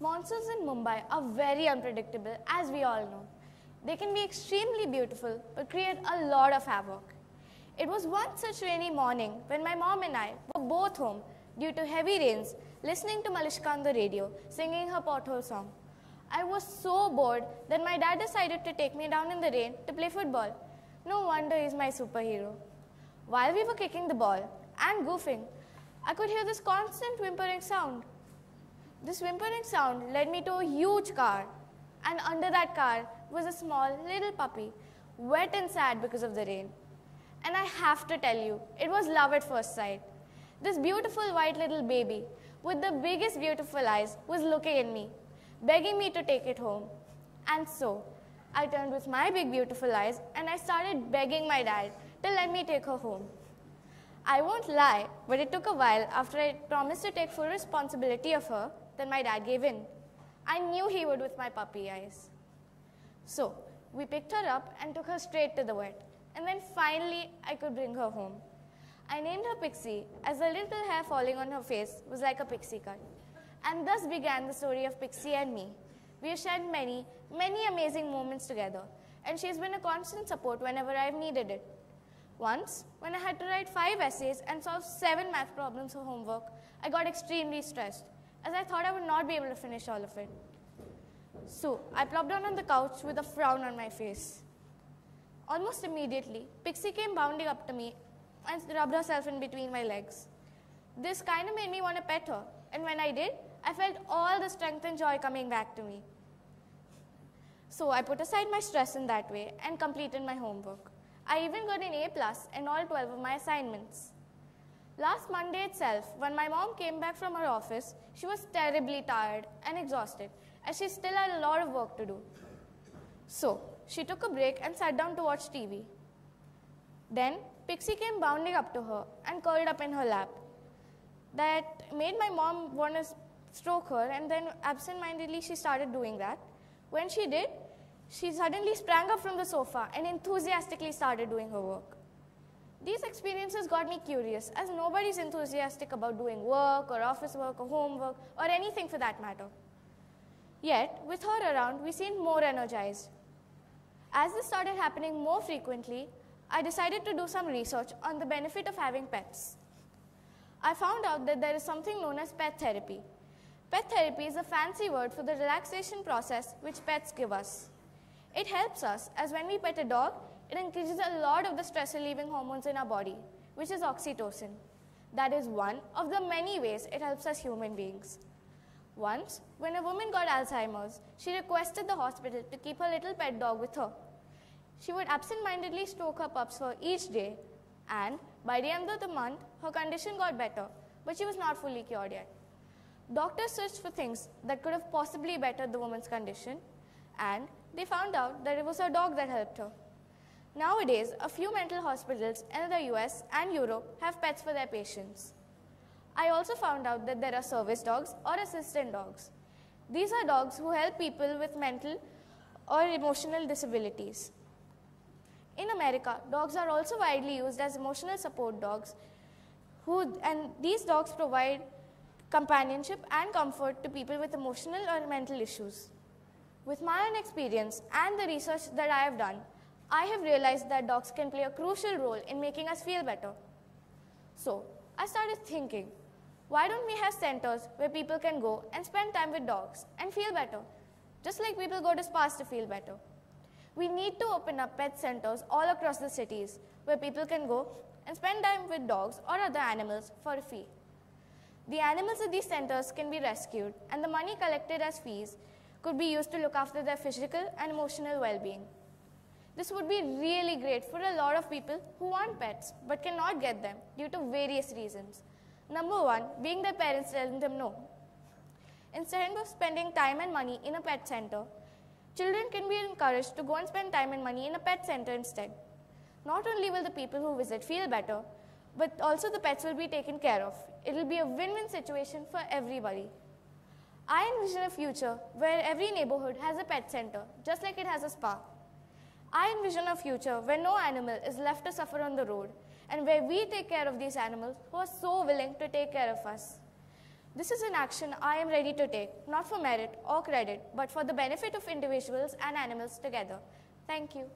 Monsoons in Mumbai are very unpredictable, as we all know. They can be extremely beautiful, but create a lot of havoc. It was one such rainy morning when my mom and I were both home due to heavy rains, listening to Malishka on the radio, singing her pothole song. I was so bored that my dad decided to take me down in the rain to play football. No wonder he's my superhero. While we were kicking the ball and goofing, I could hear this constant whimpering sound. This whimpering sound led me to a huge car, and under that car was a small little puppy, wet and sad because of the rain. And I have to tell you, it was love at first sight. This beautiful white little baby with the biggest beautiful eyes was looking at me, begging me to take it home. And so, I turned with my big beautiful eyes and I started begging my dad to let me take her home. I won't lie, but it took a while after I promised to take full responsibility of her that my dad gave in. I knew he would with my puppy eyes. So, we picked her up and took her straight to the vet. And then finally, I could bring her home. I named her Pixie, as the little hair falling on her face was like a pixie cut. And thus began the story of Pixie and me. We have shared many, many amazing moments together, and she has been a constant support whenever I have needed it. Once, when I had to write 5 essays and solve 7 math problems for homework, I got extremely stressed, as I thought I would not be able to finish all of it. So, I plopped down on the couch with a frown on my face. Almost immediately, Pixie came bounding up to me and rubbed herself in between my legs. This kind of made me want to pet her, and when I did, I felt all the strength and joy coming back to me. So I put aside my stress in that way and completed my homework. I even got an A+ in all 12 of my assignments. Last Monday itself, when my mom came back from her office, she was terribly tired and exhausted, as she still had a lot of work to do. So, she took a break and sat down to watch TV. Then, Pixie came bounding up to her and curled up in her lap. That made my mom want to stroke her, and then absent-mindedly she started doing that. When she did, she suddenly sprang up from the sofa and enthusiastically started doing her work. These experiences got me curious, as nobody's enthusiastic about doing work or office work or homework or anything for that matter. Yet, with her around, we seemed more energized. As this started happening more frequently, I decided to do some research on the benefit of having pets. I found out that there is something known as pet therapy. Pet therapy is a fancy word for the relaxation process which pets give us. It helps us, as when we pet a dog, it increases a lot of the stress-relieving hormones in our body, which is oxytocin. That is one of the many ways it helps us human beings. Once, when a woman got Alzheimer's, she requested the hospital to keep her little pet dog with her. She would absent-mindedly stroke her pups for each day, and by the end of the month, her condition got better, but she was not fully cured yet. Doctors searched for things that could have possibly bettered the woman's condition, and they found out that it was her dog that helped her. Nowadays, a few mental hospitals in the US and Europe have pets for their patients. I also found out that there are service dogs or assistant dogs. These are dogs who help people with mental or emotional disabilities. In America, dogs are also widely used as emotional support dogs, and these dogs provide companionship and comfort to people with emotional or mental issues. With my own experience and the research that I have done, I have realized that dogs can play a crucial role in making us feel better. So, I started thinking, why don't we have centers where people can go and spend time with dogs and feel better, just like people go to spas to feel better? We need to open up pet centers all across the cities where people can go and spend time with dogs or other animals for a fee. The animals at these centers can be rescued, and the money collected as fees could be used to look after their physical and emotional well-being. This would be really great for a lot of people who want pets but cannot get them due to various reasons. Number one, being their parents telling them no. Instead of spending time and money in a pet center, children can be encouraged to go and spend time and money in a pet center instead. Not only will the people who visit feel better, but also the pets will be taken care of. It will be a win-win situation for everybody. I envision a future where every neighborhood has a pet center, just like it has a spa. I envision a future where no animal is left to suffer on the road, and where we take care of these animals who are so willing to take care of us. This is an action I am ready to take, not for merit or credit, but for the benefit of individuals and animals together. Thank you.